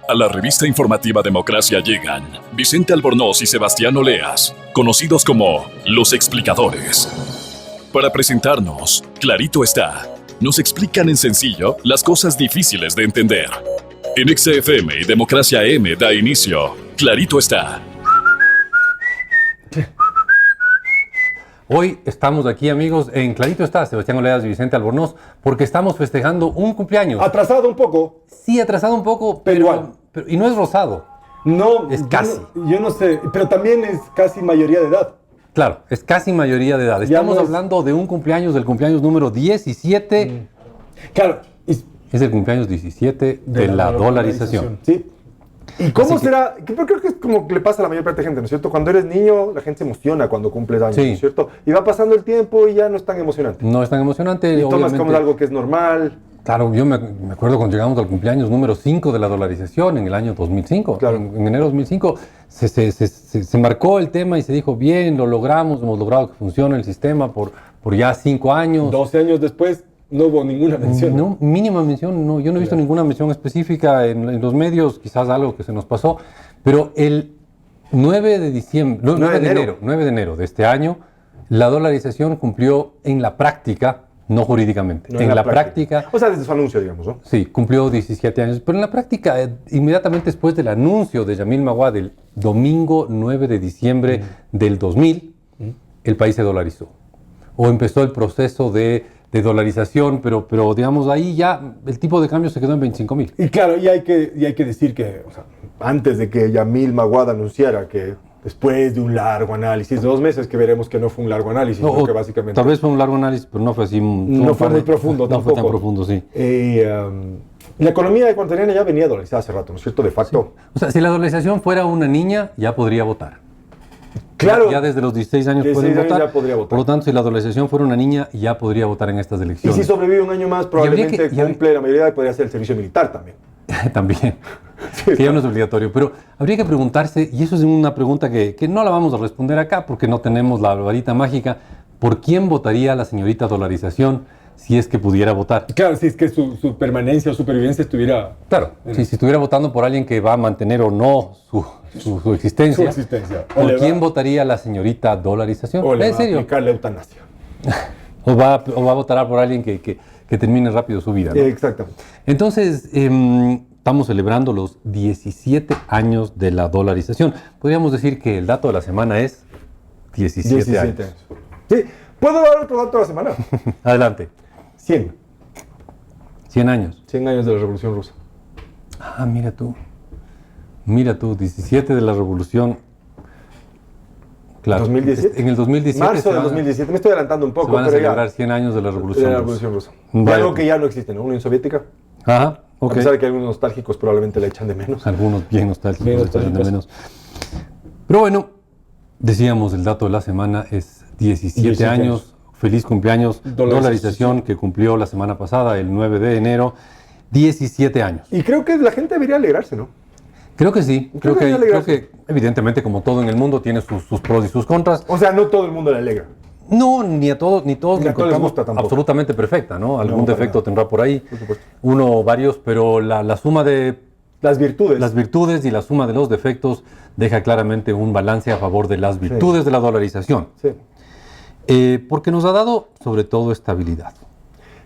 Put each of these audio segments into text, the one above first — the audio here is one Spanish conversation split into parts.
A la revista informativa Democracia llegan Vicente Albornoz y Sebastián Oleas, conocidos como Los Explicadores. Para presentarnos, clarito está, nos explican en sencillo las cosas difíciles de entender. En XFM y Democracia M da inicio, clarito está. Hoy estamos aquí, amigos, en Clarito está, Sebastián Oleas y Vicente Albornoz, porque estamos festejando un cumpleaños. Atrasado un poco. Sí, atrasado un poco, Pero igual. y no es rosado. No. Es casi. Yo no sé, pero también es casi mayoría de edad. Claro, es casi mayoría de edad. Estamos no es... hablando de un cumpleaños, del cumpleaños número 17. Claro. Es el cumpleaños 17 de la dolarización. Sí. ¿Y cómo Así será? Pero creo que es como que le pasa a la mayor parte de gente, ¿no es cierto? Cuando eres niño, la gente se emociona cuando cumples años, Sí. ¿no es cierto? Y va pasando el tiempo y ya no es tan emocionante. No es tan emocionante. Y tomas obviamente. como algo que es normal. Claro, yo me acuerdo cuando llegamos al cumpleaños número 5 de la dolarización en el año 2005. Claro. En enero de 2005 se marcó el tema y se dijo, bien, lo logramos, hemos logrado que funcione el sistema por ya 5 años. 12 años después no hubo ninguna mención. No, mínima mención, no. Yo no he visto ninguna mención específica en los medios, quizás algo que se nos pasó. Pero el 9 de diciembre, 9 de enero de este año, la dolarización cumplió en la práctica, no jurídicamente, No en la práctica. O sea, desde su anuncio, digamos, ¿no? Sí, cumplió 17 años, pero en la práctica, inmediatamente después del anuncio de Yamil Maguad el domingo 9 de diciembre del 2000, el país se dolarizó. O empezó el proceso de dolarización, pero digamos ahí ya el tipo de cambio se quedó en 25,000. Y claro, y hay que decir que, o sea, antes de que Yamil Maguad anunciara que después de un largo análisis, 2 meses que veremos que no fue un largo análisis, sino que básicamente... Tal vez fue un largo análisis, pero no fue así... No fue muy profundo tampoco. No fue tan profundo, sí. La economía ecuatoriana ya venía dolarizada hace rato, ¿no es cierto? De facto. Sí. O sea, si la dolarización fuera una niña, ya podría votar. Claro. Ya desde los 16 años 16 pueden años votar. ya podría votar. Por lo tanto, si la dolarización fuera una niña, ya podría votar en estas Y elecciones. si sobrevive un año más, probablemente cumple la mayoría y podría hacer el servicio militar también. También, Sí, que ya no es obligatorio. Pero habría que preguntarse, y eso es una pregunta que no la vamos a responder acá porque no tenemos la varita mágica, ¿por quién votaría la señorita dolarización si es que pudiera votar? Claro, si es que su permanencia o supervivencia estuviera... Claro, si estuviera votando por alguien que va a mantener o no su existencia, Su existencia. ¿por quién votaría la señorita dolarización? O le ¿En va a serio? aplicar la eutanasia. ¿O va a votar por alguien que termine rápido su vida, ¿no? Exactamente. Entonces, estamos celebrando los 17 años de la dolarización. Podríamos decir que el dato de la semana es 17 años. Sí, ¿puedo dar otro dato de la semana? Adelante. 100. 100 años. 100 años de la Revolución Rusa. Ah, mira tú. Mira tú, 17 de la Revolución. Claro. 2017. En el 2017. Marzo del 2017. Me estoy adelantando un poco, Se van a pero celebrar ya. 100 años de la Revolución De la Rusa. Revolución Rusa. Vale. De algo que ya no existe, ¿no? Unión Soviética. Ajá, ok. A pesar de que algunos nostálgicos probablemente le echan de menos. Algunos bien nostálgicos, Bien echan de nostálgicos. menos. Pero bueno, decíamos, el dato de la semana es 17 años. Feliz cumpleaños. Dolarización que cumplió la semana pasada, el 9 de enero. 17 años. Y creo que la gente debería alegrarse, ¿no? Creo que sí. Creo que Creo que evidentemente, como todo en el mundo, tiene sus pros y sus contras. O sea, no todo el mundo le alegra. No, ni a todos Ni a todos les encontramos gusta tampoco. absolutamente perfecta, ¿no? Algún para defecto nada. tendrá por ahí. Por supuesto. Uno o varios, pero la suma de Las virtudes. las virtudes y la suma de los defectos deja claramente un balance a favor de las virtudes de la dolarización. Sí. Porque nos ha dado, sobre todo, estabilidad.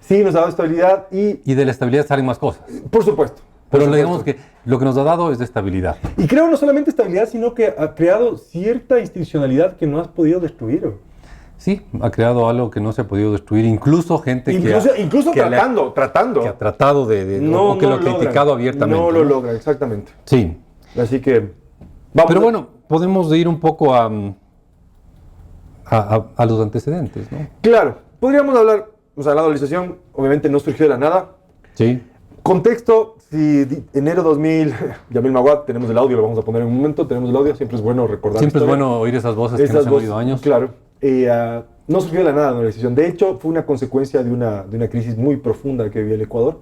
Sí, nos ha dado estabilidad Y de la estabilidad salen más cosas. por supuesto. Pero por digamos supuesto. que lo que nos ha dado es de estabilidad. Y creo no solamente estabilidad, sino que ha creado cierta institucionalidad que no has podido destruir. Sí, ha creado algo que no se ha podido destruir. Incluso gente Incluso que tratando. que ha tratado o que lo ha criticado abiertamente. No lo logra, exactamente. Sí. Así que vamos. Pero bueno, podemos ir un poco a los antecedentes, ¿no? Claro, podríamos hablar, o sea, la dolarización obviamente no surgió de la nada. Sí. Contexto, si enero 2000, Yamil Maguad, tenemos el audio, lo vamos a poner en un momento, tenemos el audio, siempre es bueno recordar. Siempre es historia. bueno oír esas voces que nos han oído años. Claro. No surgió de la nada la dolarización. De hecho, fue una consecuencia de una crisis muy profunda que vivía el Ecuador.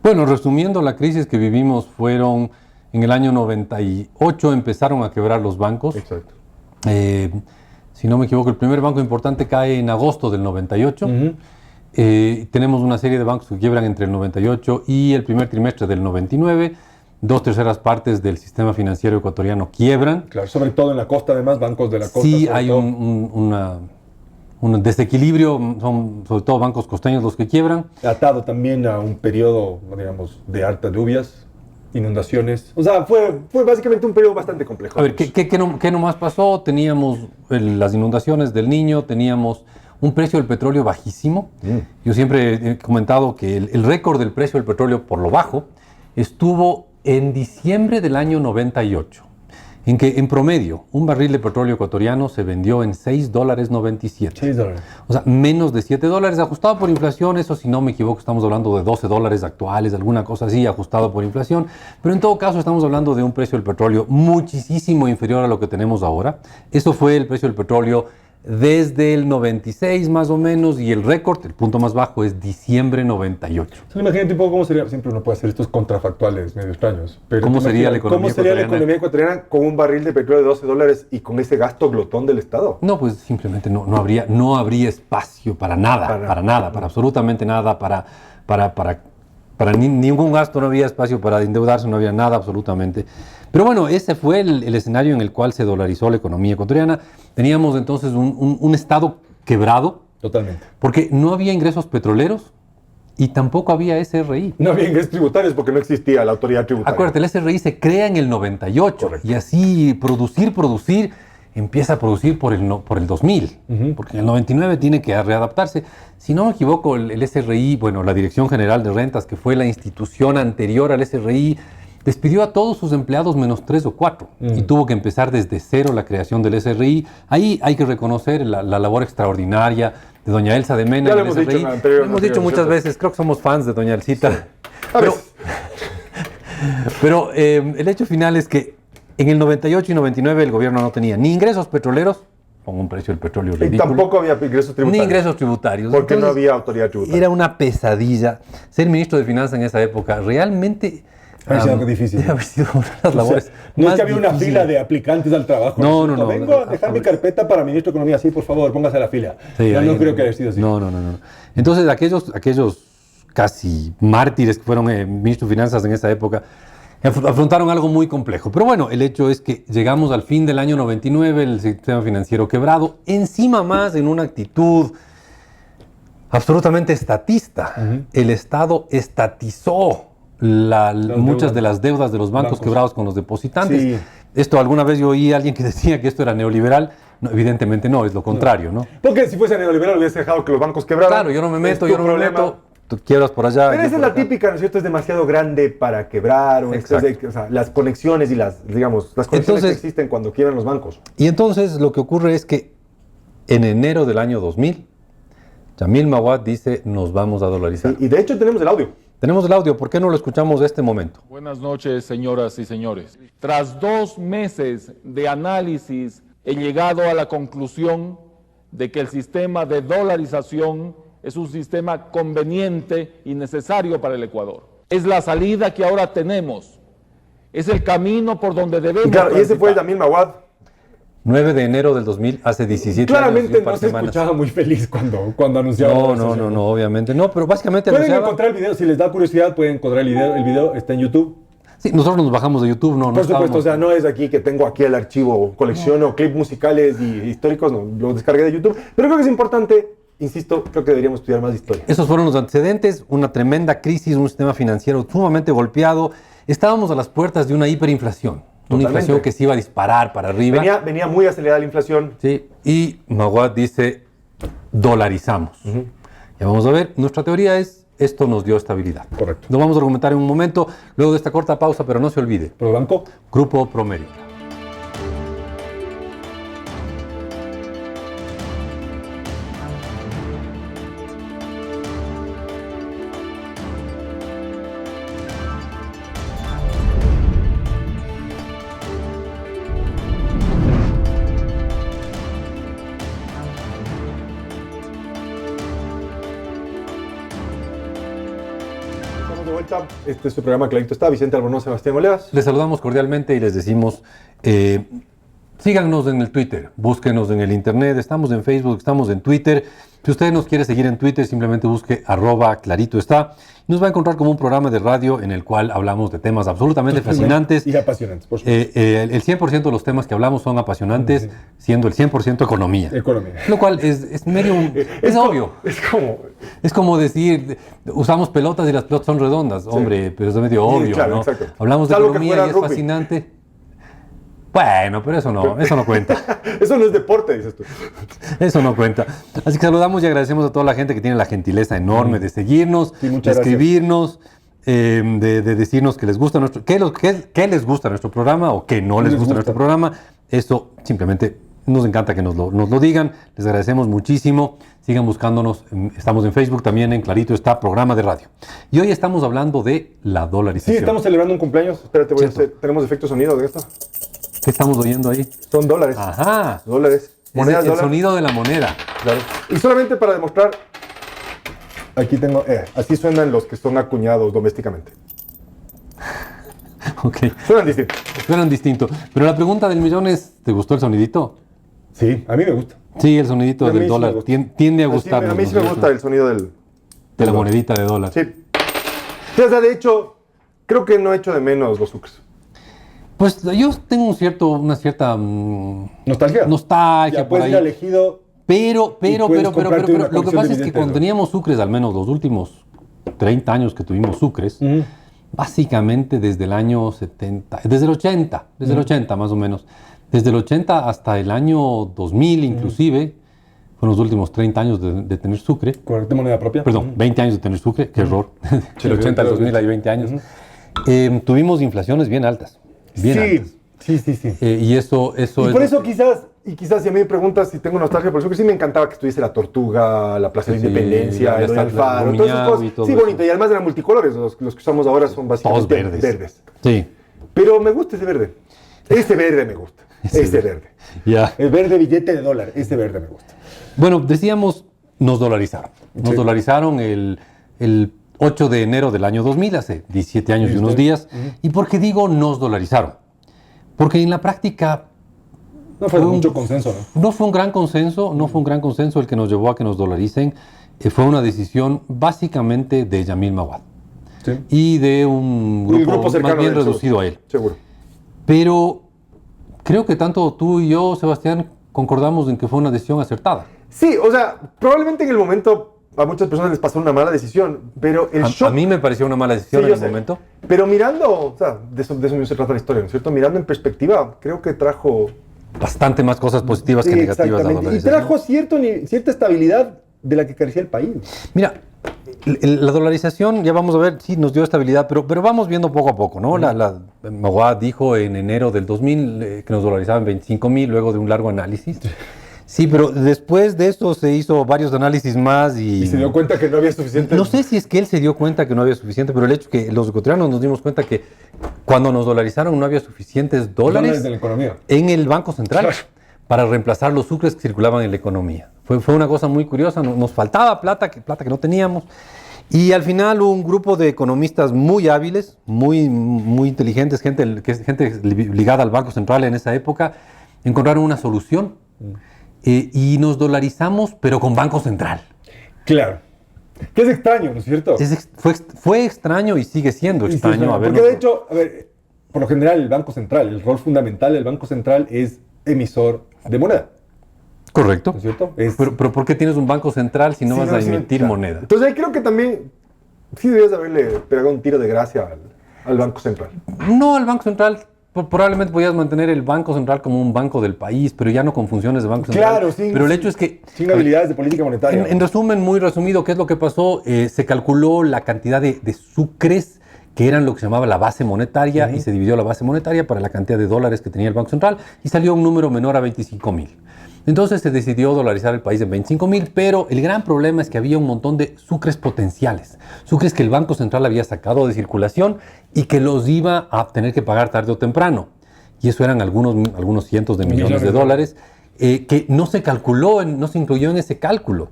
Bueno, resumiendo, la crisis que vivimos fueron en el año 98, empezaron a quebrar los bancos. Exacto. Si no me equivoco, el primer banco importante cae en agosto del 98. Tenemos una serie de bancos que quiebran entre el 98 y el primer trimestre del 99. 2/3 partes del sistema financiero ecuatoriano quiebran. Claro, sobre todo en la costa, además, bancos de la costa. Sí, hay un desequilibrio, son sobre todo bancos costeños los que quiebran. Atado también a un periodo, digamos, de hartas lluvias, inundaciones. O sea, fue básicamente un periodo bastante complejo. A ver, ¿qué nomás pasó? Teníamos las inundaciones del Niño, teníamos un precio del petróleo bajísimo. Yo siempre he comentado que el récord del precio del petróleo por lo bajo estuvo en diciembre del año 98, en que en promedio un barril de petróleo ecuatoriano se vendió en $6.97. $6. O sea, menos de $7, ajustado por inflación. Eso, si no me equivoco, estamos hablando de $12 actuales, alguna cosa así, ajustado por inflación. Pero en todo caso estamos hablando de un precio del petróleo muchísimo inferior a lo que tenemos ahora. Eso fue el precio del petróleo desde el 96 más o menos, y el récord, el punto más bajo, es diciembre 98. Solo imagínate un poco cómo sería, siempre uno puede hacer estos contrafactuales medio extraños. Pero ¿Cómo sería la economía ecuatoriana con un barril de petróleo de $12 y con ese gasto glotón del Estado? No, pues simplemente no habría espacio para nada, para absolutamente nada, para ningún gasto, no había espacio para endeudarse, no había nada absolutamente. Pero bueno, ese fue el escenario en el cual se dolarizó la economía ecuatoriana. Teníamos entonces un Estado quebrado. Totalmente. Porque no había ingresos petroleros y tampoco había SRI. No había ingresos tributarios porque no existía la autoridad tributaria. Acuérdate, el SRI se crea en el 98. Correcto. Y así producir, empieza a producir por el 2000. Porque en el 99 tiene que readaptarse. Si no me equivoco, el SRI, bueno, la Dirección General de Rentas, que fue la institución anterior al SRI, despidió a todos sus empleados menos 3 o 4 y tuvo que empezar desde cero la creación del SRI. Ahí hay que reconocer la labor extraordinaria de doña Elsa de Mena. Ya lo hemos dicho, lo hemos dicho muchas veces, creo que somos fans de doña Elsita. Sí. Pero el hecho final es que en el 98 y 99 el gobierno no tenía ni ingresos petroleros, con un precio del petróleo ridículo. Y tampoco había ingresos tributarios. Ni ingresos tributarios. Porque entonces, no había autoridad tributaria. Era una pesadilla. Ser ministro de Finanzas en esa época realmente... Ha sido difícil. Debe haber sido una de las labores. No es que había una fila de aplicantes al trabajo. No. Vengo a dejar mi carpeta para ministro de Economía. Sí, por favor, póngase a la fila. Sí, no creo que haya sido así. No. Entonces, aquellos casi mártires que fueron ministros de Finanzas en esa época afrontaron algo muy complejo. Pero bueno, el hecho es que llegamos al fin del año 99, el sistema financiero quebrado, encima más en una actitud absolutamente estatista. El Estado estatizó muchas de las deudas de los bancos quebrados con los depositantes. Sí. Esto alguna vez yo oí a alguien que decía que esto era neoliberal. No, evidentemente no, es lo contrario, ¿no? Porque si fuese neoliberal hubiese dejado que los bancos quebraran. Claro, yo no me meto, tú quiebras por allá. Pero esa es la típica, ¿no es cierto? Es demasiado grande para quebrar, o sea, las conexiones y las conexiones que existen cuando quiebran los bancos. Y entonces lo que ocurre es que en enero del año 2000, Yamil Maguad dice, nos vamos a dolarizar. Y de hecho tenemos el audio. Tenemos el audio, ¿por qué no lo escuchamos de este momento? Buenas noches, señoras y señores. Tras 2 meses de análisis, he llegado a la conclusión de que el sistema de dolarización es un sistema conveniente y necesario para el Ecuador. Es la salida que ahora tenemos. Es el camino por donde debemos transitar. Y ese fue Yamil Maguad. 9 de enero del 2000, hace 17 Claramente años. Claramente no se escuchaba muy feliz cuando anunciaba. No, obviamente no, pero básicamente pueden encontrar el video, si les da curiosidad pueden encontrar el video está en YouTube. Sí, nosotros nos bajamos de YouTube, Por supuesto, o sea, no es aquí que tengo aquí el archivo, colecciono clips musicales y históricos, no, lo descargué de YouTube, pero creo que es importante, insisto, creo que deberíamos estudiar más historia. Esos fueron los antecedentes, una tremenda crisis, un sistema financiero sumamente golpeado, estábamos a las puertas de una hiperinflación. Una inflación que se iba a disparar para arriba. Venía muy acelerada la inflación. Sí, y Maguad dice, dolarizamos. Ya vamos a ver, nuestra teoría es, esto nos dio estabilidad. Correcto. Lo vamos a argumentar en un momento, luego de esta corta pausa, pero no se olvide. ¿Probanco? Grupo Promérica. Este es su programa Clarito está, Vicente Albornoz, Sebastián Oleas. Les saludamos cordialmente y les decimos, síganos en el Twitter, búsquenos en el internet, estamos en Facebook, estamos en Twitter Si usted nos quiere seguir en Twitter, simplemente busque @claritoestá. Nos va a encontrar como un programa de radio en el cual hablamos de temas absolutamente fascinantes. Y apasionantes, por supuesto. El 100% de los temas que hablamos son apasionantes, siendo el 100% economía. Economía. Lo cual es medio... es obvio. Es como decir, usamos pelotas y las pelotas son redondas. Hombre, pero es medio obvio, claro, ¿no? Exacto. Hablamos de Salvo economía y es rugby. fascinante. Bueno, pero eso no cuenta. Eso no es deporte, dices tú. Eso no cuenta. Así que saludamos y agradecemos a toda la gente que tiene la gentileza enorme de seguirnos, Sí, de muchas escribirnos, de decirnos que les gusta qué les gusta nuestro programa o qué no les gusta nuestro programa. Eso simplemente nos encanta que nos lo digan. Les agradecemos muchísimo. Sigan buscándonos. Estamos en Facebook también, en Clarito está, programa de radio. Y hoy estamos hablando de la dolarización. Sí, estamos celebrando un cumpleaños. Espérate, tenemos efecto sonido de esto. ¿Qué estamos oyendo ahí? Son dólares. Ajá. Dólares. Monedas, El dólares. sonido de la moneda. Claro. Y solamente para demostrar, aquí tengo, así suenan los que son acuñados domésticamente. Ok. Suenan distintos. Suenan distinto. Pero la pregunta del millón es, ¿te gustó el sonidito? Sí, a mí me gusta. Sí, el sonidito A mí del sí me dólar gusta. tiende a Sí, gustarnos. a mí sí me gusta el sonido de la monedita de dólar. Sí. Sí, o sea, de hecho, creo que no echo de menos los sucres. Pues yo tengo una cierta ¿Nostalgia? nostalgia Ya por puedes ahí. ir al ejido. Pero puedes comprarte una lo que colección pasa de es que billetes, cuando ¿no? teníamos sucres, al menos los últimos 30 años que tuvimos sucres, básicamente desde el año 70, desde el 80 más o menos, desde el 80 hasta el año 2000 inclusive, fueron los últimos 30 años de tener sucre. ¿Con moneda propia? Perdón, 20 años de tener sucre, qué error. Del 80 al 2000 hay 20 años. Tuvimos inflaciones bien altas. Bien altas. Sí. Y eso Y es... por eso quizás si a mí me preguntas si tengo nostalgia por el sucre, sí me encantaba que estuviese la Tortuga, la Plaza de la Sí, Independencia, la el Estatua Alfaro, de todas esas Rumiñahui cosas. y todo Sí, eso. bonito. Y además eran multicolores, los que usamos ahora son Todos básicamente verdes. Sí, Pero me gusta ese verde. Ese verde me gusta. Ese verde. ya. El verde billete de dólar. Ese verde me gusta. Bueno, decíamos, nos dolarizaron. Nos dolarizaron el 8 de enero del año 2000, hace 17 años y unos días. ¿Y por qué digo nos dolarizaron? Porque en la práctica... No fue de mucho consenso, ¿no? No fue un gran consenso el que nos llevó a que nos dolaricen. Fue una decisión básicamente de Yamil Mawad Sí. y de un grupo cercano más bien de él, reducido a él. Seguro. Pero creo que tanto tú y yo, Sebastián, concordamos en que fue una decisión acertada. Sí, o sea, probablemente en el momento a muchas personas les pasó una mala decisión, pero el shock... A mí me pareció una mala decisión Sí, en yo el sé. momento. Pero mirando, o sea, de eso no se trata la historia, ¿no es cierto? Mirando en perspectiva, creo que trajo... Bastante más cosas positivas que negativas. La exactamente. Y dolarización. trajo cierta estabilidad de la que carecía el país. Mira, la dolarización, ya vamos a ver, sí, nos dio estabilidad, pero vamos viendo poco a poco, ¿no? Mawad dijo en enero del 2000 que nos dolarizaban 25,000 luego de un largo análisis. Sí, pero después de esto se hizo varios análisis más Y se dio cuenta que no había suficiente... No sé si es que él se dio cuenta que no había suficiente, pero el hecho que los ecuatorianos nos dimos cuenta que cuando nos dolarizaron no había suficientes dólares de la economía. en el Banco Central Claro. para reemplazar los sucres que circulaban en la economía. Fue una cosa muy curiosa, nos faltaba plata que no teníamos. Y al final un grupo de economistas muy hábiles, muy inteligentes, gente ligada al Banco Central en esa época, encontraron una solución. Y nos dolarizamos, pero con Banco Central. Claro. Que es extraño, ¿no es cierto? Fue extraño y sigue siendo Sí, sí, extraño. claro. Porque de hecho, a ver, por lo general el Banco Central, el rol fundamental del Banco Central es emisor de moneda, Correcto. ¿no es cierto? Pero ¿por qué tienes un Banco Central si no vas a emitir claro. moneda? Entonces ahí creo que también sí debías haberle pegado un tiro de gracia al Banco Central. No al Banco Central. Probablemente podías mantener el Banco Central como un banco del país, pero ya no con funciones de Banco Central. Claro, sí. Pero el hecho es que... Sin habilidades de política monetaria. En resumen, muy resumido, ¿qué es lo que pasó? Se calculó la cantidad de sucres que eran lo que se llamaba la base monetaria y se dividió la base monetaria para la cantidad de dólares que tenía el Banco Central y salió un número menor a 25,000. Entonces se decidió dolarizar el país en 25,000, pero el gran problema es que había un montón de sucres potenciales, sucres que el Banco Central había sacado de circulación y que los iba a tener que pagar tarde o temprano. Y eso eran algunos cientos de millones de dólares que no se calculó, no se incluyó en ese cálculo.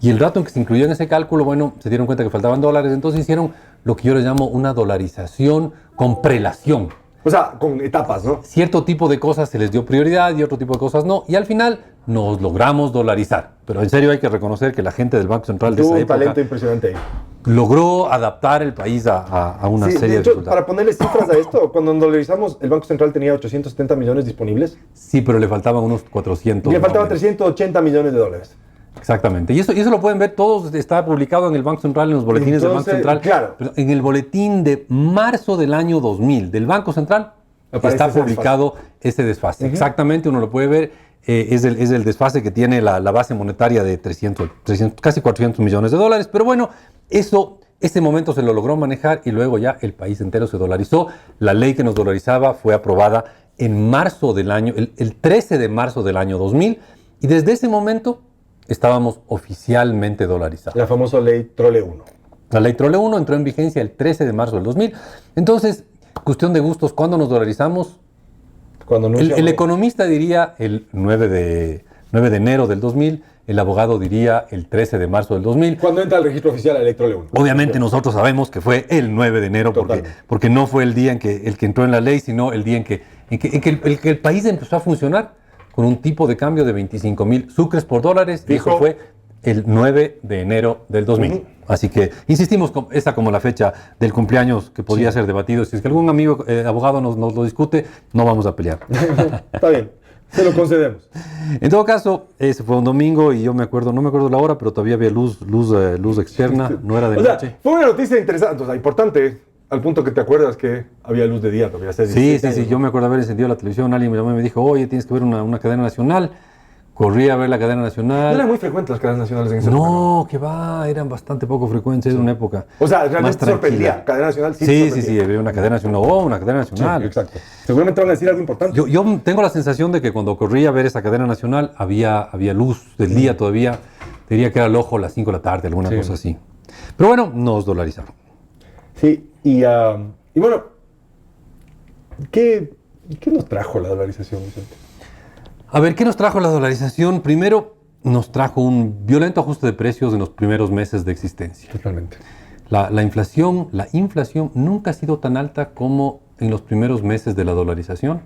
Y el rato en que se incluyó en ese cálculo, bueno, se dieron cuenta que faltaban dólares, entonces hicieron lo que yo les llamo una dolarización con prelación. O sea, con etapas, ¿no? Cierto tipo de cosas se les dio prioridad y otro tipo de cosas no. Y al final nos logramos dolarizar. Pero en serio hay que reconocer que la gente del Banco Central de Tuvo esa un época talento impresionante ahí. logró adaptar el país a una Sí, serie de de hecho, resultados. para ponerle cifras a esto, cuando dolarizamos, el Banco Central tenía 870 millones disponibles. Sí, pero le faltaban unos 400. Y le faltaban más o menos. 380 millones de dólares. Exactamente. Y eso lo pueden ver todos, está publicado en el Banco Central, en los boletines del Banco Entonces, Central. claro. Pero en el boletín de marzo del año 2000 del Banco Central Aparece está ese publicado ese desfase. Exactamente, uno lo puede ver. Es el desfase que tiene la base monetaria de 300, casi 400 millones de dólares. Pero bueno, ese momento se lo logró manejar y luego ya el país entero se dolarizó. La ley que nos dolarizaba fue aprobada en marzo del año, el 13 de marzo del año 2000. Y desde ese momento estábamos oficialmente dolarizados. La famosa ley Trole 1. La ley Trole 1 entró en vigencia el 13 de marzo del 2000. Entonces, cuestión de gustos, ¿cuándo nos dolarizamos? Cuando no El economista diría el 9 de enero del 2000, el abogado diría el 13 de marzo del 2000. Cuando entra al registro oficial la ley Trole 1. Obviamente nosotros sabemos que fue el 9 de enero porque no fue el día en que entró en la ley, sino el día en que el país empezó a funcionar con un tipo de cambio de 25,000 sucres por dólares. Y eso fue el 9 de enero del 2000. Así que insistimos con esa como la fecha del cumpleaños que podría ser debatido. Si es que algún amigo abogado nos lo discute, no vamos a pelear. Está bien, se lo concedemos. En todo caso, ese fue un domingo y yo no me acuerdo la hora, pero todavía había luz externa, no era de noche. Fue una noticia interesante, o sea, importante, al punto que te acuerdas que había luz de día todavía. Sí, yo me acuerdo haber encendido la televisión, alguien me llamó y me dijo, oye, tienes que ver una cadena nacional. Corrí a ver la cadena nacional. No eran muy frecuentes las cadenas nacionales en esa época. No, que va, eran bastante poco frecuentes en una época. O sea, realmente más sorprendía. Cadena nacional Sí, había una cadena nacional. Una cadena nacional. Sí, exacto. Seguramente van a decir algo importante. Yo tengo la sensación de que cuando corrí a ver esa cadena nacional había luz del día todavía. Diría que era el ojo a las 5 de la tarde, alguna cosa así. Pero bueno, nos dolarizaron. Sí, y bueno, ¿qué nos trajo la dolarización, Vicente? A ver, ¿qué nos trajo la dolarización? Primero, nos trajo un violento ajuste de precios en los primeros meses de existencia. Totalmente. La inflación nunca ha sido tan alta como en los primeros meses de la dolarización.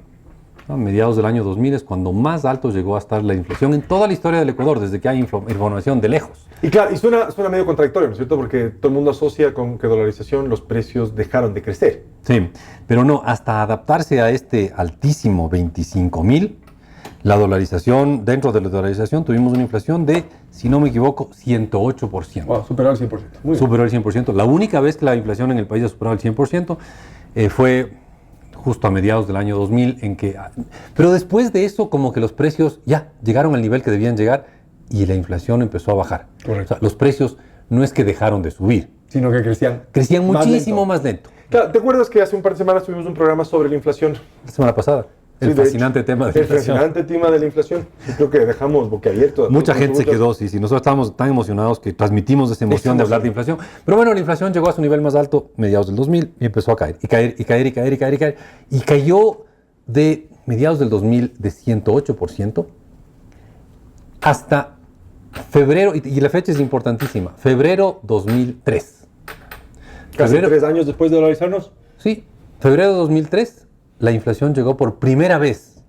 A mediados del año 2000 es cuando más alto llegó a estar la inflación en toda la historia del Ecuador, desde que hay información de lejos. Y claro, y suena medio contradictorio, ¿no es cierto? Porque todo el mundo asocia con que dolarización los precios dejaron de crecer. Sí, pero no, hasta adaptarse a este altísimo 25,000, la dolarización, dentro de la dolarización tuvimos una inflación de, si no me equivoco, 108%. Wow, superó el 100%. Muy Superó el 100%. La única vez que la inflación en el país ha superado el 100% fue justo a mediados del año 2000, pero después de eso como que los precios ya llegaron al nivel que debían llegar y la inflación empezó a bajar. Correcto. O sea, los precios no es que dejaron de subir, sino que crecían. crecían muchísimo más lento. Claro, ¿te acuerdas que hace un par de semanas tuvimos un programa sobre la inflación? La semana pasada. Sí, El fascinante tema de la inflación. El fascinante tema de la inflación. Yo creo que dejamos boquiabierto. Mucha gente se quedó, sí. Nosotros estábamos tan emocionados que transmitimos esa emoción de hablar de inflación. Pero bueno, la inflación llegó a su nivel más alto mediados del 2000 y empezó a caer. Y cayó de mediados del 2000 de 108% hasta febrero, y la fecha es importantísima, febrero 2003. Casi 3 años después de dolarizarnos. Sí, febrero 2003. La inflación llegó por primera vez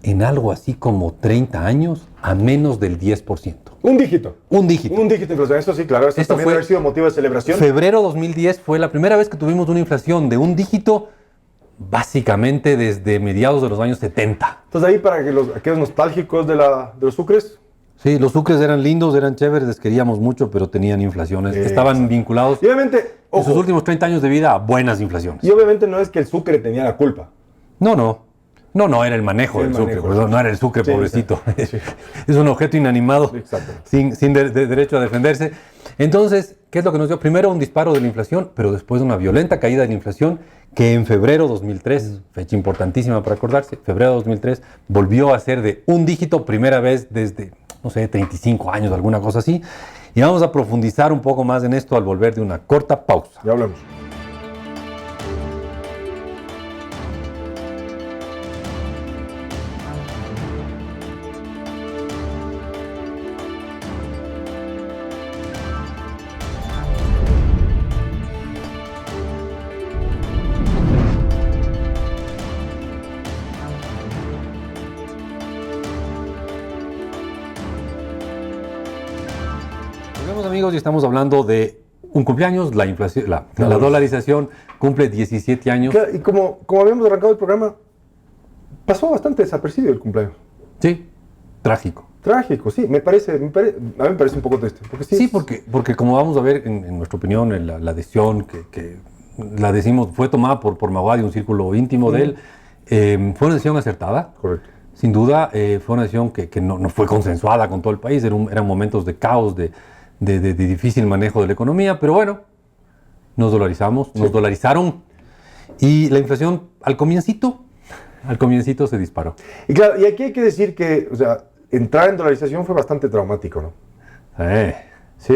en algo así como 30 años a menos del 10%. Un dígito. Un dígito. Un dígito de inflación, eso sí, claro. Eso Esto también fue- debe haber sido motivo de celebración. Febrero 2010 fue la primera vez que tuvimos una inflación de un dígito básicamente desde mediados de los años 70. Entonces ahí para que aquellos nostálgicos de los sucres, Sí, los sucres eran lindos, eran chéveres, les queríamos mucho, pero tenían inflaciones. Exacto. Estaban vinculados y obviamente, en sus ojo, últimos 30 años de vida a buenas inflaciones. y obviamente no es que el sucre tenía la culpa. No, era el manejo El del sucre, manejo. perdón, no era el sucre, Sí, pobrecito. sí. Es un objeto inanimado, Exacto. sin derecho a defenderse. Entonces, ¿qué es lo que nos dio? Primero un disparo de la inflación, pero después una violenta caída de la inflación que en febrero 2003, fecha importantísima para acordarse, febrero 2003, volvió a ser de un dígito, primera vez desde, no sé, 35 años, alguna cosa así. Y vamos a profundizar un poco más en esto al volver de una corta pausa. Ya hablamos. amigos, y estamos hablando de un cumpleaños, la inflación, la dolarización cumple 17 años. Claro, y como habíamos arrancado el programa, pasó bastante desapercibido el cumpleaños. Sí, trágico. Trágico, sí, a mí me parece un poco triste. Porque sí, porque como vamos a ver en nuestra opinión, en la adhesión que la decimos fue tomada por Maguad y un círculo íntimo de él, fue una decisión acertada. Correcto. Sin duda, fue una decisión que no fue consensuada con todo el país, eran momentos de caos, de difícil manejo de la economía, pero bueno, nos dolarizamos, nos dolarizaron, y la inflación al comiencito se disparó. Y claro, y aquí hay que decir que, o sea, entrar en dolarización fue bastante traumático, ¿no? Sí,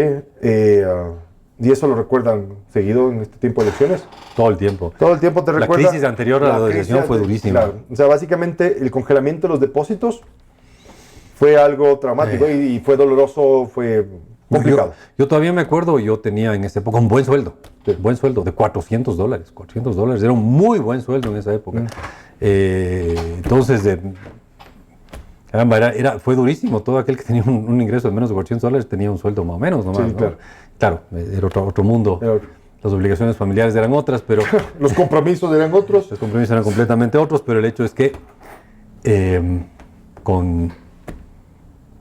y eso lo recuerdan seguido en este tiempo de elecciones. Todo el tiempo. Todo el tiempo te recuerda. La crisis anterior a la dolarización fue durísima. Claro. O sea, básicamente el congelamiento de los depósitos fue algo traumático y fue doloroso, fue complicado. Yo todavía me acuerdo, yo tenía en esa época un buen sueldo de $400. $400 era un muy buen sueldo en esa época. Entonces, caramba, fue durísimo. Todo aquel que tenía un ingreso de menos de $400 tenía un sueldo más o menos. Sí, ¿no? Claro, era otro mundo. Las obligaciones familiares eran otras, pero... Los compromisos eran otros. Los compromisos eran completamente otros, pero el hecho es que con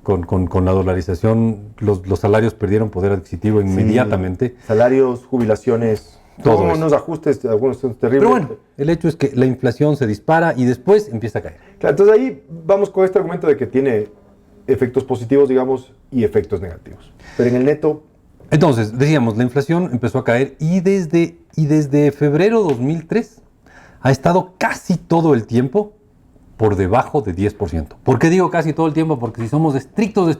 la dolarización los salarios perdieron poder adquisitivo inmediatamente. Sí, salarios, jubilaciones, todo unos ajustes, algunos son terribles. Pero bueno, el hecho es que la inflación se dispara y después empieza a caer. Claro, entonces ahí vamos con este argumento de que tiene efectos positivos, digamos, y efectos negativos. Pero en el neto... Entonces, decíamos, la inflación empezó a caer y desde febrero 2003 ha estado casi todo el tiempo por debajo de 10%. ¿Por qué digo casi todo el tiempo? Porque si somos estrictos,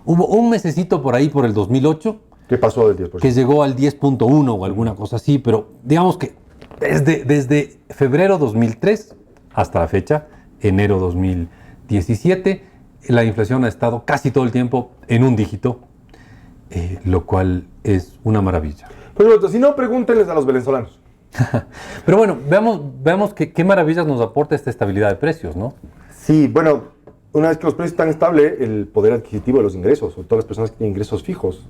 hubo un mesecito por ahí por el 2008. ¿Qué pasó del 10%? Que llegó al 10.1 o alguna cosa así, pero digamos que desde febrero 2003 hasta la fecha, enero 2017, la inflación ha estado casi todo el tiempo en un dígito, lo cual es una maravilla. Pero si no, pregúntenles a los venezolanos. Pero bueno, veamos qué maravillas nos aporta esta estabilidad de precios, ¿no? Sí, bueno, una vez que los precios están estables, el poder adquisitivo de los ingresos, sobre todo las personas que tienen ingresos fijos,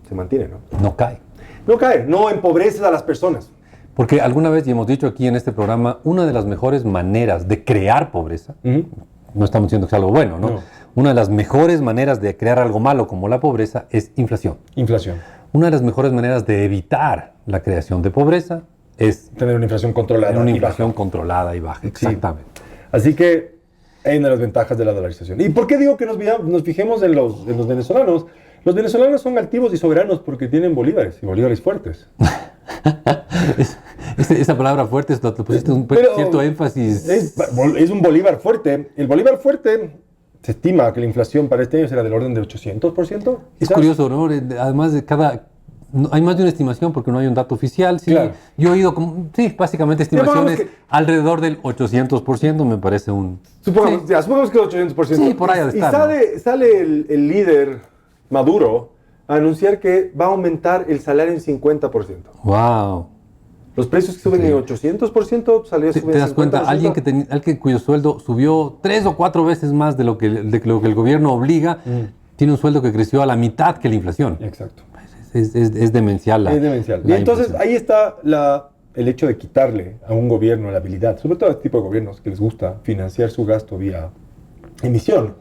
se mantiene, ¿no? No cae. No cae, no empobreces a las personas. Porque alguna vez, y hemos dicho aquí en este programa, una de las mejores maneras de crear pobreza, no estamos diciendo que sea algo bueno, ¿no? Una de las mejores maneras de crear algo malo como la pobreza es inflación. Inflación. Una de las mejores maneras de evitar la creación de pobreza es tener una inflación controlada. Tener una inflación controlada y baja, exactamente. Sí. Así que hay una de las ventajas de la dolarización. ¿Y por qué digo que nos fijemos en los venezolanos? Los venezolanos son altivos y soberanos porque tienen bolívares, y bolívares fuertes. Esa palabra fuerte, te pusiste un cierto énfasis. Es un bolívar fuerte. El bolívar fuerte, se estima que la inflación para este año será del orden de 800%. Es curioso, ¿no? Además de hay más de una estimación porque no hay un dato oficial. Sí, claro. Yo he oído, básicamente estimaciones alrededor del 800%, me parece un... Supongamos que es 800%. Sí, por ahí de estar. Y sale el líder Maduro a anunciar que va a aumentar el salario en 50%. ¡Wow! Los precios que suben en 800%, salario sube en 50%. ¿Te das cuenta? Alguien cuyo sueldo subió 3 o 4 veces más de lo que el gobierno obliga, tiene un sueldo que creció a la mitad que la inflación. Exacto. Es demencial. Es demencial. Y entonces ahí está el hecho de quitarle a un gobierno la habilidad, sobre todo a este tipo de gobiernos que les gusta financiar su gasto vía emisión.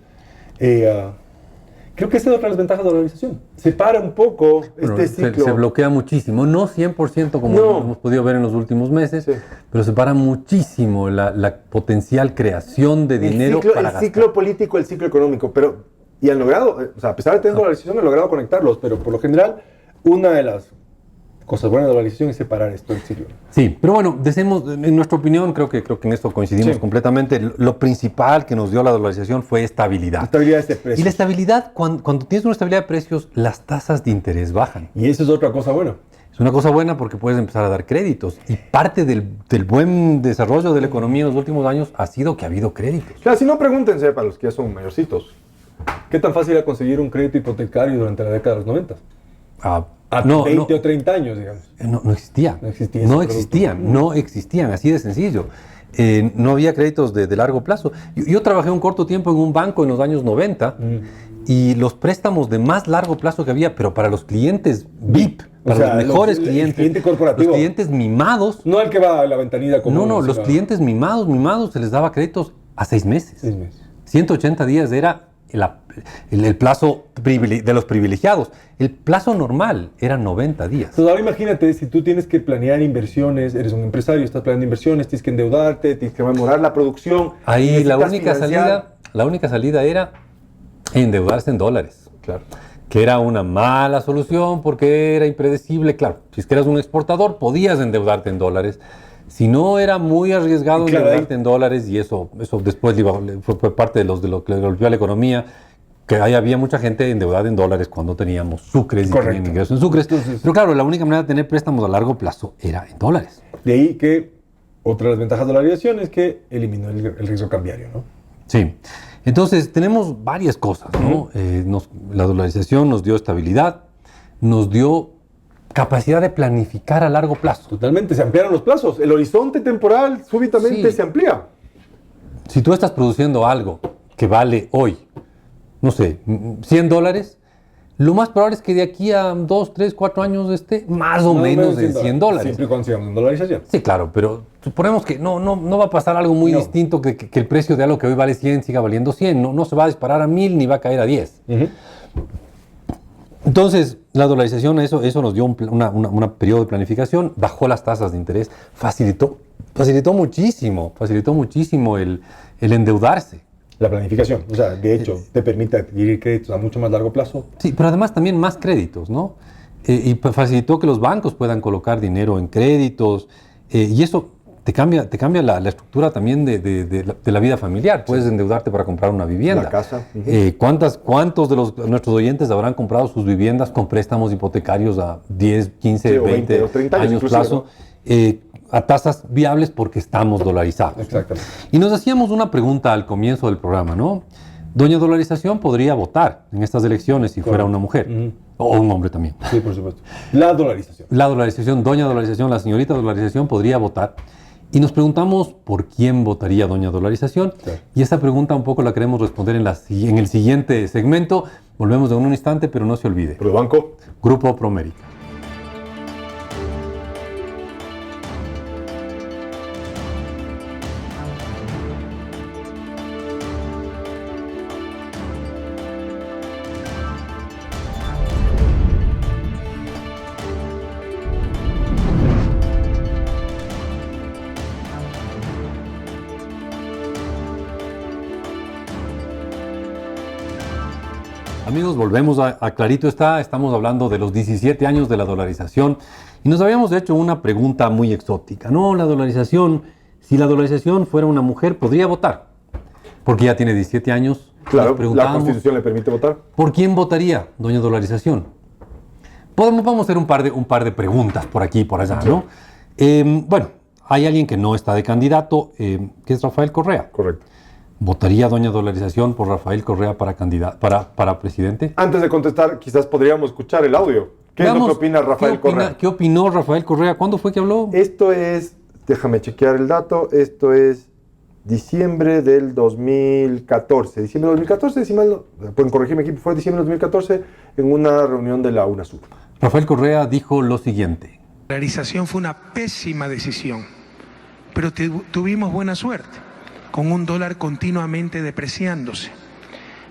Creo que esa es otra de las ventajas de la dolarización. Separa un poco este ciclo. Se bloquea muchísimo, no 100% como hemos podido ver en los últimos meses, pero separa muchísimo la potencial creación de dinero para gastar. El ciclo político, el ciclo económico, y han logrado, a pesar de tener dolarización, han logrado conectarlos, pero por lo general, una de las cosas buenas de la dolarización es separar esto del ciclo. Sí, pero bueno, en nuestra opinión, creo que en esto coincidimos completamente. Lo principal que nos dio la dolarización fue estabilidad. Estabilidad de precios. Y la estabilidad, cuando tienes una estabilidad de precios, las tasas de interés bajan. Y eso es otra cosa buena. Es una cosa buena porque puedes empezar a dar créditos. Y parte del buen desarrollo de la economía en los últimos años ha sido que ha habido créditos. Claro, si no, pregúntense para los que ya son mayorcitos. ¿Qué tan fácil era conseguir un crédito hipotecario durante la década de los 90? A 20 o 30 años, digamos. No existían, así de sencillo. no había créditos de largo plazo. Yo trabajé un corto tiempo en un banco en los años 90 y los préstamos de más largo plazo que había, pero para los clientes VIP, para los mejores clientes, cliente corporativo. los clientes mimados. No el que va a la ventanilla como... No, los clientes mimados se les daba créditos a 6 meses. 6 meses. 180 días era el plazo de los privilegiados. El plazo normal era 90 días. Entonces ahora imagínate, si tú tienes que planear inversiones, eres un empresario, estás planeando inversiones, tienes que endeudarte, tienes que mejorar la producción. Ahí la necesitas única salida era endeudarse en dólares. Claro. Que era una mala solución porque era impredecible. Claro, si es que eras un exportador, podías endeudarte en dólares. Si no, era muy arriesgado endeudarte en dólares y eso después fue parte de lo que golpeó a la economía, que ahí había mucha gente endeudada en dólares cuando teníamos sucres y tenían ingresos en sucres. Entonces, pero claro, la única manera de tener préstamos a largo plazo era en dólares. De ahí que otra de las ventajas de la dolarización es que eliminó el riesgo cambiario, ¿no? Sí. Entonces, tenemos varias cosas, ¿no? La dolarización nos dio estabilidad, nos dio capacidad de planificar a largo plazo. Totalmente, se ampliaron los plazos. El horizonte temporal súbitamente se amplía. Si tú estás produciendo algo que vale hoy, no sé, $100, lo más probable es que de aquí a 2, 3, 4 años esté más o menos en $100. Siempre y cuando sigamos en dolarización. Sí, claro, pero suponemos que no va a pasar algo muy distinto que el precio de algo que hoy vale 100 siga valiendo 100. No se va a disparar a 1000 ni va a caer a 10. Entonces, la dolarización, eso nos dio un periodo de planificación, bajó las tasas de interés, facilitó muchísimo el endeudarse. La planificación, o sea, de hecho, te permite adquirir créditos a mucho más largo plazo. Sí, pero además también más créditos, ¿no? Y facilitó que los bancos puedan colocar dinero en créditos, y eso te cambia la estructura también de la vida familiar. Puedes endeudarte para comprar una vivienda. La casa. ¿Cuántos de nuestros oyentes habrán comprado sus viviendas con préstamos hipotecarios a 10, 15, 20 o 30 años plazo? A tasas viables porque estamos dolarizados. Exactamente. Y nos hacíamos una pregunta al comienzo del programa, ¿no? Doña Dolarización podría votar en estas elecciones si fuera una mujer. O un hombre también. Sí, por supuesto. La dolarización. La dolarización, Doña Dolarización, la señorita Dolarización podría votar. Y nos preguntamos por quién votaría Doña Dolarización. Sí. Y esa pregunta un poco la queremos responder en el siguiente segmento. Volvemos en un instante, pero no se olvide. Probanco. Grupo Promérica. Amigos, volvemos a Clarito Está. Estamos hablando de los 17 años de la dolarización y nos habíamos hecho una pregunta muy exótica. No, la dolarización, si la dolarización fuera una mujer, podría votar, porque ya tiene 17 años. Claro, la Constitución le permite votar. ¿Por quién votaría, Doña Dolarización? Vamos a hacer un par de preguntas por aquí y por allá, ¿no? Bueno, hay alguien que no está de candidato, que es Rafael Correa. Correcto. ¿Votaría Doña Dolarización por Rafael Correa para presidente? Antes de contestar, quizás podríamos escuchar el audio. ¿Qué es lo que opina Rafael Correa? ¿Qué opinó Rafael Correa? ¿Cuándo fue que habló? Esto es, déjame chequear el dato, esto es diciembre del 2014. Diciembre del 2014, si mal no, pueden corregirme aquí, fue diciembre del 2014 en una reunión de la UNASUR. Rafael Correa dijo lo siguiente. La dolarización fue una pésima decisión, pero tuvimos buena suerte, con un dólar continuamente depreciándose.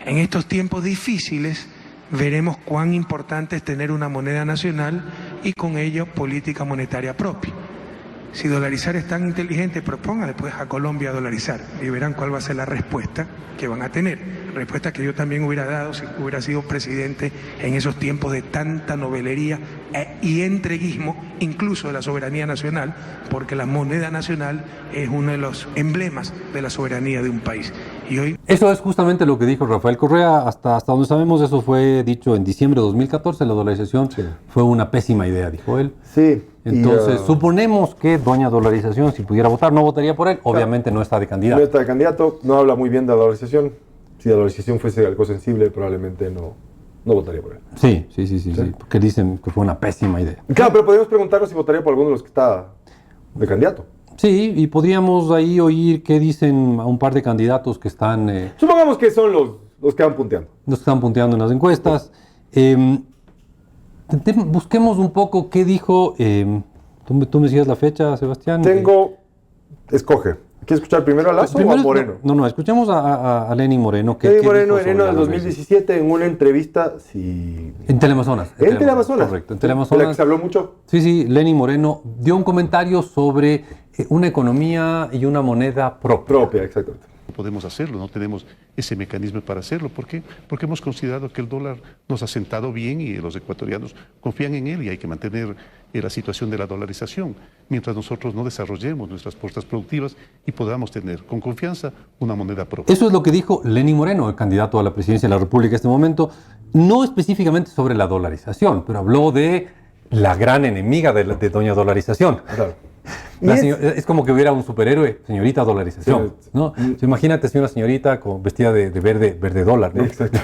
En estos tiempos difíciles veremos cuán importante es tener una moneda nacional y con ello política monetaria propia. Si dolarizar es tan inteligente, propóngale pues a Colombia dolarizar y verán cuál va a ser la respuesta que van a tener. Respuesta que yo también hubiera dado si hubiera sido presidente en esos tiempos de tanta novelería y entreguismo, incluso de la soberanía nacional, porque la moneda nacional es uno de los emblemas de la soberanía de un país. Y hoy... Eso es justamente lo que dijo Rafael Correa. Hasta donde sabemos, eso fue dicho en diciembre de 2014. La dolarización fue una pésima idea, dijo él. Sí. Entonces, suponemos que Doña Dolarización, si pudiera votar, no votaría por él. Obviamente no está de candidato. No está de candidato, no habla muy bien de la dolarización. Si la dolarización fuese algo sensible, probablemente no votaría por él. Sí, porque dicen que fue una pésima idea. Claro, pero podemos preguntarnos si votaría por alguno de los que está de candidato. Sí, y podríamos ahí oír qué dicen a un par de candidatos que están, Supongamos que son los que van punteando. los que están punteando en las encuestas. Busquemos un poco qué dijo. Tú me decías la fecha, Sebastián. Escoge. ¿Quieres escuchar primero a Lazo o a Moreno? No, escuchemos a Lenín Moreno. Lenín Moreno, en enero del 2017, en una entrevista, en Teleamazonas. En Teleamazonas. Correcto, en ¿De Teleamazonas. la que se habló mucho? Sí, Lenín Moreno dio un comentario sobre una economía y una moneda propia. Exactamente. Podemos hacerlo, no tenemos ese mecanismo para hacerlo. ¿Por qué? Porque hemos considerado que el dólar nos ha sentado bien y los ecuatorianos confían en él y hay que mantener la situación de la dolarización, mientras nosotros no desarrollemos nuestras fuerzas productivas y podamos tener con confianza una moneda propia. Eso es lo que dijo Lenín Moreno, el candidato a la presidencia de la República en este momento, no específicamente sobre la dolarización, pero habló de la gran enemiga de doña dolarización. Claro. Es como que hubiera un superhéroe, señorita dolarización, ¿no? Imagínate si una señorita vestida de verde dólar, ¿no? Exacto.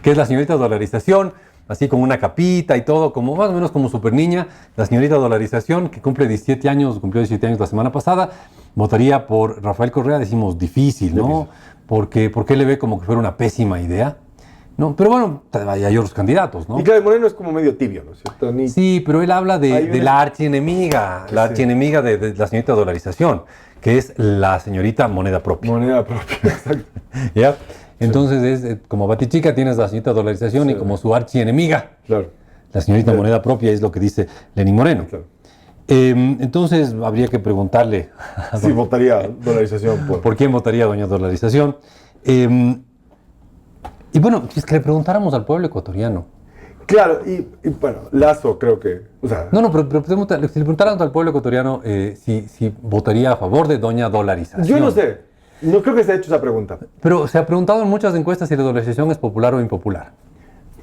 Que es la señorita dolarización, así con una capita y todo, como más o menos como super niña. La señorita dolarización, que cumplió 17 años la semana pasada, votaría por Rafael Correa. Decimos difícil, ¿no? Porque le ve como que fuera una pésima idea. No, pero bueno, hay otros candidatos, ¿no? Y claro, Moreno es como medio tibio, ¿no es cierto? Sí, pero él habla de la archienemiga, de la señorita dolarización, que es la señorita moneda propia. Moneda propia, exacto. ¿Ya? Entonces, es como Batichica tienes la señorita dolarización y como su archienemiga, Claro. la señorita moneda propia es lo que dice Lenín Moreno. Claro. Entonces, habría que preguntarle Sí, votaría dolarización por quién votaría doña dolarización. Y bueno, si es que le preguntáramos al pueblo ecuatoriano. Claro, y bueno, Lazo creo que... O sea, pero si le preguntáramos al pueblo ecuatoriano si votaría a favor de doña dolarización. yo no sé, no creo que se haya hecho esa pregunta. Pero se ha preguntado en muchas encuestas si la dolarización es popular o impopular.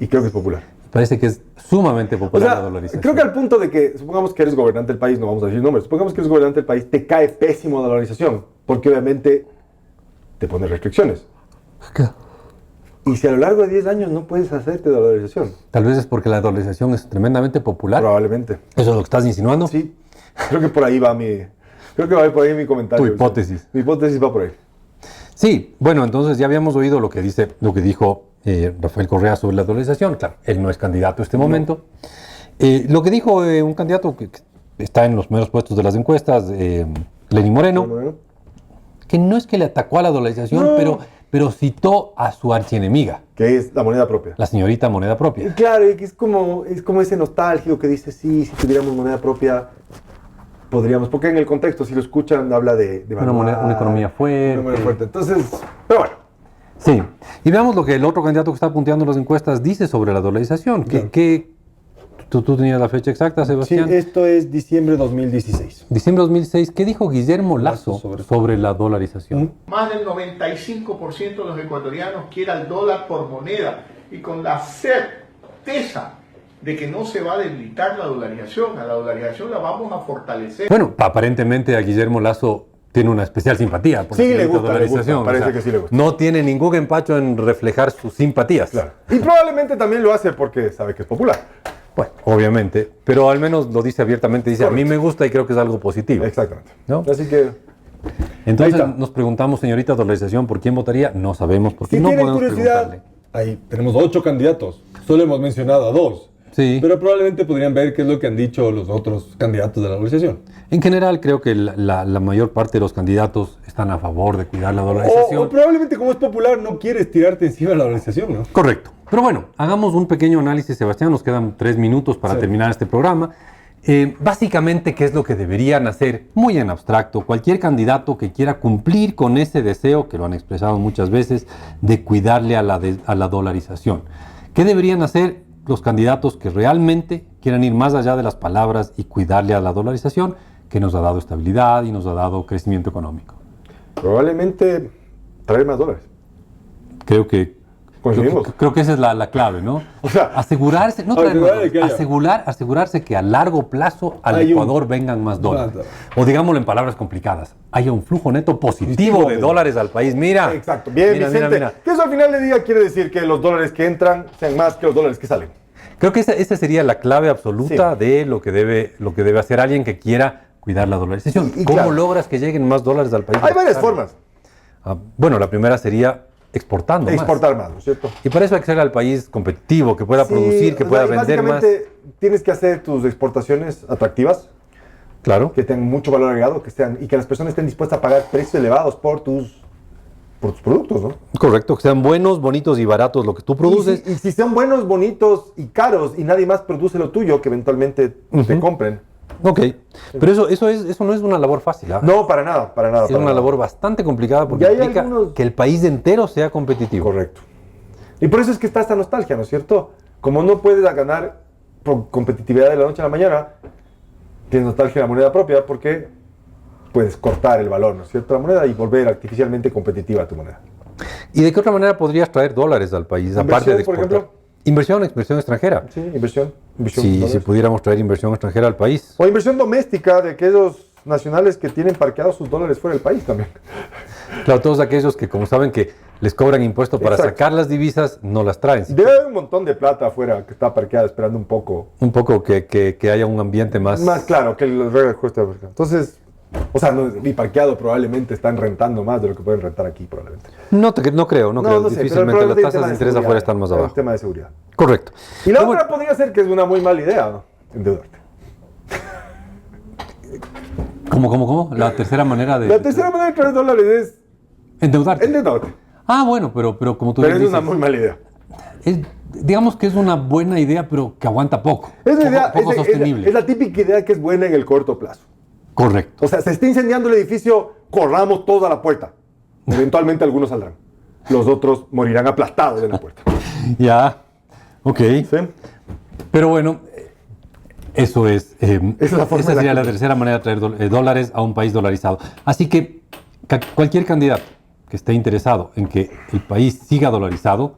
Y creo que es popular. Parece que es sumamente O popular la sea, dolarización. creo que al punto de que, supongamos que eres gobernante del país, no vamos a decir nombres, supongamos que eres gobernante del país, te cae pésimo la dolarización, porque obviamente te pone restricciones. Y si a lo largo de 10 años no puedes hacerte dolarización. Tal vez es porque la dolarización es tremendamente popular. Probablemente. ¿Eso es lo que estás insinuando? Sí, creo que por ahí va mi comentario. Tu hipótesis. Mi hipótesis va por ahí. Sí, bueno, entonces ya habíamos oído lo que dijo Rafael Correa sobre la dolarización. Claro, él no es candidato en este momento. Lo que dijo un candidato que está en los primeros puestos de las encuestas, Lenín Moreno, que no es que le atacó a la dolarización, pero citó a su archienemiga. Que es la moneda propia. La señorita moneda Y propia. claro, y que es como ese nostálgico que dice, sí, si tuviéramos moneda propia, podríamos, porque en el contexto, si lo escuchan, habla de Una economía fuerte. Una moneda fuerte. Entonces, pero bueno. Sí. Y veamos lo que el otro candidato que está punteando en las encuestas dice sobre la dolarización. Claro. ¿Tú tenías la fecha exacta, Sí, Sebastián? esto es diciembre de 2016. Diciembre de 2006. ¿Qué dijo Guillermo Lazo sobre la dolarización? Más del 95% de los ecuatorianos quiere al dólar por moneda y con la certeza de que no se va a debilitar la dolarización. A la dolarización la vamos a fortalecer. Bueno, aparentemente a Guillermo Lazo tiene una especial simpatía por Sí, la le gusta, dolarización. parece que sí le gusta. No tiene ningún empacho en reflejar sus simpatías. Claro. Y probablemente también lo hace porque sabe que es popular. Bueno, obviamente, pero al menos lo dice abiertamente, dice, Correcto. a mí me gusta y creo que es algo positivo. Exactamente. ¿No? Así que, Entonces Ahí está. nos preguntamos, señorita dolarización, ¿por quién votaría? No sabemos, porque si no tienen podemos curiosidad, preguntarle. Ahí tenemos 8 candidatos. Solo hemos mencionado a 2. Sí. Pero probablemente podrían ver qué es lo que han dicho los otros candidatos de la organización. En general, creo que la mayor parte de los candidatos están a favor de cuidar la dolarización. O probablemente como es popular no quieres tirarte encima de la organización, ¿no? Correcto. Pero bueno, hagamos un pequeño análisis, Sebastián. Nos quedan 3 minutos para terminar este programa. Básicamente, ¿qué es lo que deberían hacer? Muy en abstracto, cualquier candidato que quiera cumplir con ese deseo, que lo han expresado muchas veces, de cuidarle a la dolarización. ¿Qué deberían hacer los candidatos que realmente quieran ir más allá de las palabras y cuidarle a la dolarización, que nos ha dado estabilidad y nos ha dado crecimiento económico? probablemente traer más dólares. Creo que Conseguimos. Creo que esa es la clave, ¿no? O sea, asegurarse, no traer más dólares, asegurarse que a largo plazo al Hay Ecuador vengan más dólares. Más. O digámoslo en palabras complicadas, haya un flujo neto positivo de dólares al país. Mira. Exacto. Bien, mira, Vicente. mira. Que eso al final del día quiere decir que los dólares que entran sean más que los dólares que salen. Creo que esa sería la clave absoluta de lo que debe hacer alguien que quiera cuidar la dolarización. Y ¿Cómo claro, logras que lleguen más dólares al país? hay varias formas. Bueno, la primera sería exportando Exportar más, ¿no es cierto? Y para eso hay que ser al país competitivo, que pueda Sí, producir, que o pueda sea, y vender más. básicamente tienes que hacer tus exportaciones atractivas, Claro. que tengan mucho valor agregado, y que las personas estén dispuestas a pagar precios elevados por tus productos, ¿no? Correcto, que sean buenos, bonitos y baratos lo que tú produces. Y si son buenos, bonitos y caros y nadie más produce lo tuyo, que eventualmente te compren. Ok, pero eso no es una labor fácil. ¿Ah? No, para nada, para nada. Es para una nada. labor bastante complicada porque Y hay implica algunos- que el país entero sea competitivo. Correcto. Y por eso es que está esta nostalgia, ¿no es cierto? Como no puedes ganar por competitividad de la noche a la mañana, tienes nostalgia de la moneda propia porque puedes cortar el valor, ¿no es cierto? La moneda y volver artificialmente competitiva a tu moneda. ¿Y de qué otra manera podrías traer dólares al país, Inversión, aparte de por exportar? ejemplo. Inversión extranjera. Sí, inversión. Si dólares. pudiéramos traer inversión extranjera al país. O inversión doméstica de aquellos nacionales que tienen parqueados sus dólares fuera del país también. Claro, todos aquellos que como saben que les cobran impuesto para Exacto. sacar las divisas, no las traen. Debe haber un montón de plata afuera que está parqueada esperando un poco. Un poco que haya un ambiente más... Más claro que el regla de coste de mercado. Entonces, o sea, y parqueado probablemente están rentando más de lo que pueden rentar aquí probablemente. No creo. No sé, pero Difícilmente el las tema tasas de interés seguridad, afuera están más el abajo. tema de seguridad. Correcto. Y la Pero otra bueno, podría ser que es una muy mala idea, ¿no? Endeudarte. ¿Cómo? La tercera manera de... La tercera manera de traer dólares es Endeudarte. endeudarte. Ah, bueno, pero como tú Pero bien es una dices, muy mala idea. digamos que es una buena idea, pero que aguanta poco. Es una idea, Poco sostenible. es la típica idea que es buena en el corto plazo. Correcto. O sea, se está incendiando el edificio, corramos todos a la puerta. Eventualmente algunos saldrán. Los otros morirán aplastados en la puerta. Ya. Ok. ¿Sí? Pero bueno, eso es. Es la forma esa en la sería que- la tercera manera de traer dólares a un país dolarizado. Así que cualquier candidato que esté interesado en que el país siga dolarizado,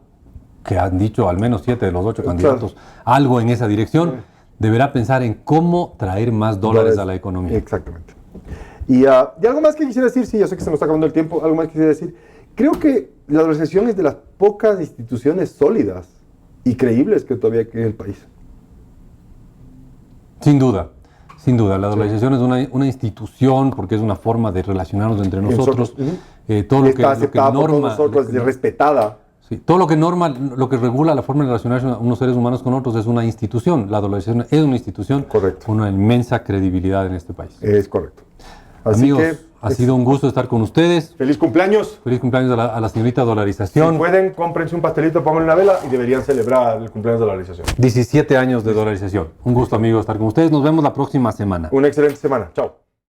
que han dicho al menos 7 de los 8 candidatos algo en esa dirección, deberá pensar en cómo traer más dólares a la economía. Exactamente. Y algo más que quisiera decir, sí, yo sé que se nos está acabando el tiempo, algo más que quisiera decir. Creo que la dolarización es de las pocas instituciones sólidas y creíbles que todavía hay en el país. Sin duda. La dolarización es una institución porque es una forma de relacionarnos entre nosotros. Todo lo que, Está lo que aceptada por todos norma, nosotros, lo que- y respetada. sí, todo lo que norma, lo que regula la forma de relacionarse unos seres humanos con otros es una institución. La dolarización es una institución Correcto. con una inmensa credibilidad en este país. Es correcto. Así Amigos, que ha sido un gusto estar con ustedes. feliz cumpleaños. Feliz cumpleaños a la señorita Si dolarización. pueden, cómprense un pastelito, pónganle una vela y deberían celebrar el cumpleaños de la dolarización. 17 años de dolarización. Un gusto, amigos, estar con ustedes. Nos vemos la próxima semana. Una excelente semana. Chao.